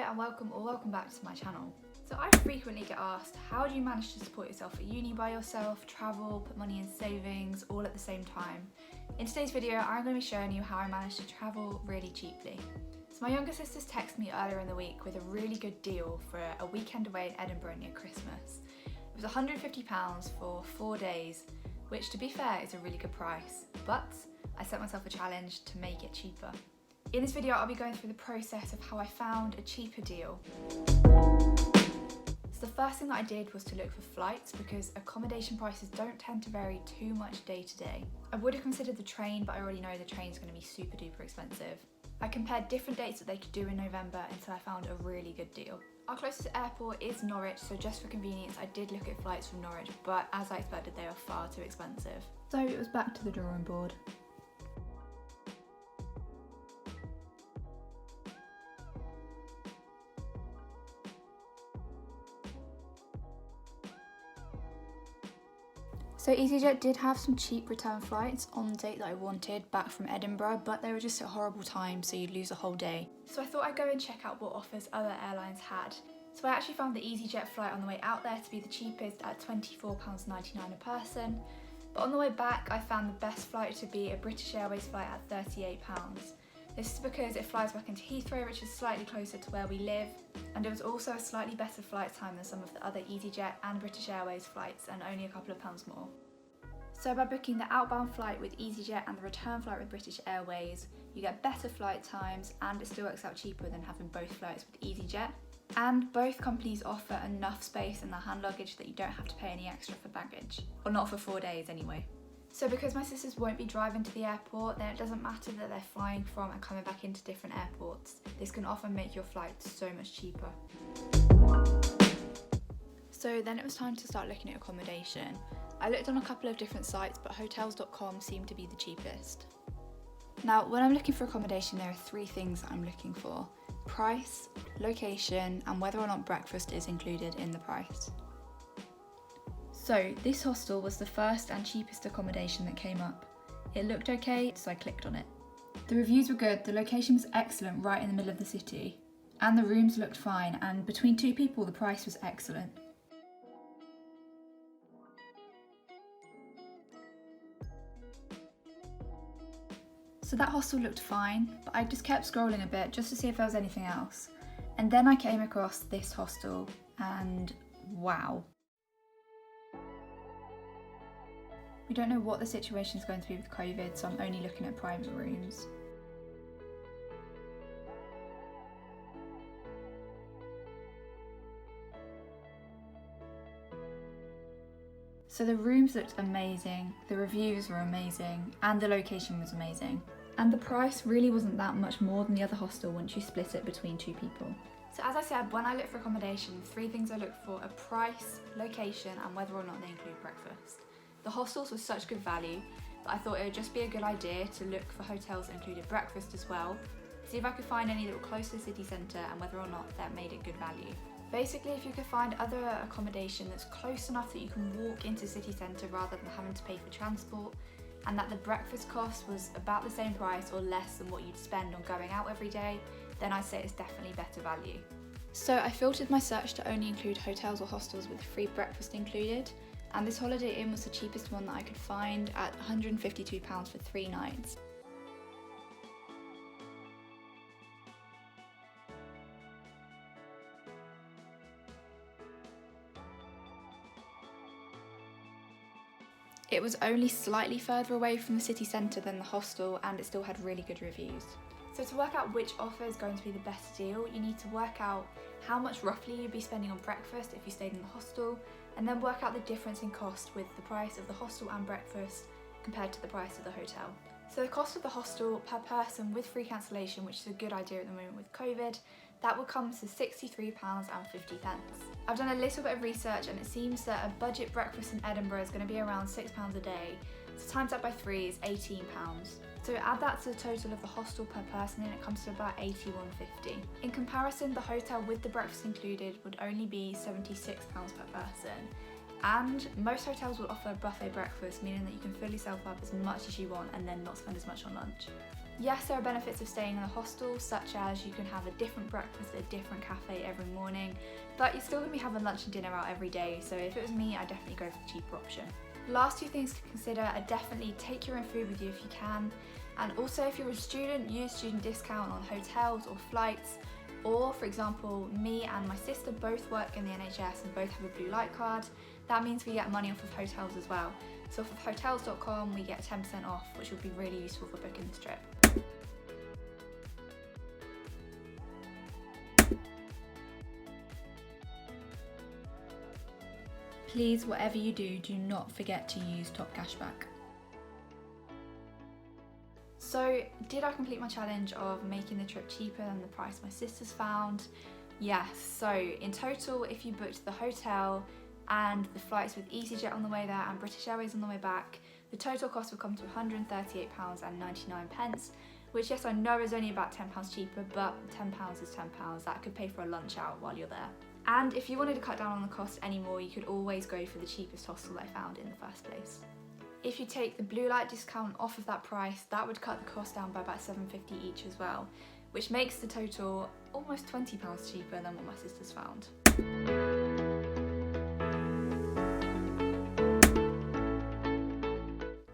and welcome back to my channel. So I frequently get asked, how do you manage to support yourself at uni by yourself, travel, put money in savings, all at the same time? In today's video, I'm going to be showing you how I managed to travel really cheaply. So my younger sisters texted me earlier in the week with a really good deal for a weekend away in Edinburgh near Christmas. It was £150 for 4 days, which to be fair is a really good price, but I set myself a challenge to make it cheaper. In this video, I'll be going through the process of how I found a cheaper deal. So the first thing that I did was to look for flights because accommodation prices don't tend to vary too much day to day. I would have considered the train, but I already know the train's going to be super duper expensive. I compared different dates that they could do in November until I found a really good deal. Our closest airport is Norwich, so just for convenience I did look at flights from Norwich, but as I expected they were far too expensive. So it was back to the drawing board. So EasyJet did have some cheap return flights on the date that I wanted back from Edinburgh, but they were just at horrible times, so you'd lose a whole day. So I thought I'd go and check out what offers other airlines had. So I actually found the EasyJet flight on the way out there to be the cheapest at £24.99 a person, but on the way back I found the best flight to be a British Airways flight at £38. This is because it flies back into Heathrow, which is slightly closer to where we live, and it was also a slightly better flight time than some of the other EasyJet and British Airways flights, and only a couple of pounds more. So by booking the outbound flight with EasyJet and the return flight with British Airways, you get better flight times and it still works out cheaper than having both flights with EasyJet. And both companies offer enough space in the hand luggage that you don't have to pay any extra for baggage. Or not for 4 days anyway. So because my sisters won't be driving to the airport, then it doesn't matter that they're flying from and coming back into different airports. This can often make your flights so much cheaper. So then it was time to start looking at accommodation. I looked on a couple of different sites, but hotels.com seemed to be the cheapest. Now, when I'm looking for accommodation, there are 3 things that I'm looking for: price, location, and whether or not breakfast is included in the price. So this hostel was the first and cheapest accommodation that came up. It looked okay, so I clicked on it. The reviews were good, the location was excellent right in the middle of the city, and the rooms looked fine, and between 2 people the price was excellent. So that hostel looked fine, but I just kept scrolling a bit just to see if there was anything else. And then I came across this hostel, and wow. We don't know what the situation is going to be with COVID, so I'm only looking at private rooms. So the rooms looked amazing, the reviews were amazing, and the location was amazing. And the price really wasn't that much more than the other hostel once you split it between 2 people. So as I said, when I look for accommodation, the 3 things I look for are price, location, and whether or not they include breakfast. The hostels were such good value that I thought it would just be a good idea to look for hotels that included breakfast as well, see if I could find any that were close to the city centre and whether or not that made it good value. Basically, if you could find other accommodation that's close enough that you can walk into the city centre rather than having to pay for transport, and that the breakfast cost was about the same price or less than what you'd spend on going out every day, then I'd say it's definitely better value. So I filtered my search to only include hotels or hostels with free breakfast included, and this Holiday Inn was the cheapest one that I could find at £152 for 3 nights. It was only slightly further away from the city centre than the hostel, and it still had really good reviews. So to work out which offer is going to be the best deal, you need to work out how much roughly you'd be spending on breakfast if you stayed in the hostel, and then work out the difference in cost with the price of the hostel and breakfast compared to the price of the hotel. So the cost of the hostel per person with free cancellation, which is a good idea at the moment with COVID, that will come to £63.50. I've done a little bit of research and it seems that a budget breakfast in Edinburgh is going to be around £6 a day, so times that by 3 is £18. So add that to the total of the hostel per person and it comes to about £81.50. In comparison, the hotel with the breakfast included would only be £76 per person. And most hotels will offer a buffet breakfast, meaning that you can fill yourself up as much as you want and then not spend as much on lunch. Yes, there are benefits of staying in a hostel, such as you can have a different breakfast at a different cafe every morning, but you're still going to be having lunch and dinner out every day, so if it was me, I'd definitely go for the cheaper option. Last two things to consider are definitely take your own food with you if you can, and also if you're a student, use student discount on hotels or flights, or for example, me and my sister both work in the NHS and both have a blue light card. That means we get money off of hotels as well. So off of hotels.com we get 10% off, which would be really useful for booking this trip. Please, whatever you do, do not forget to use Top Cashback. So, did I complete my challenge of making the trip cheaper than the price my sisters found? Yes, so in total, if you booked the hotel and the flights with EasyJet on the way there and British Airways on the way back, the total cost would come to £138.99, which yes, I know is only about £10 cheaper, but £10 is £10. That could pay for a lunch out while you're there. And if you wanted to cut down on the cost anymore, you could always go for the cheapest hostel I found in the first place. If you take the blue light discount off of that price, that would cut the cost down by about £7.50 each as well, which makes the total almost £20 cheaper than what my sisters found.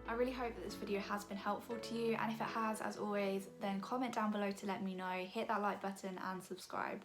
I really hope that this video has been helpful to you, and if it has, as always, then comment down below to let me know, hit that like button and subscribe.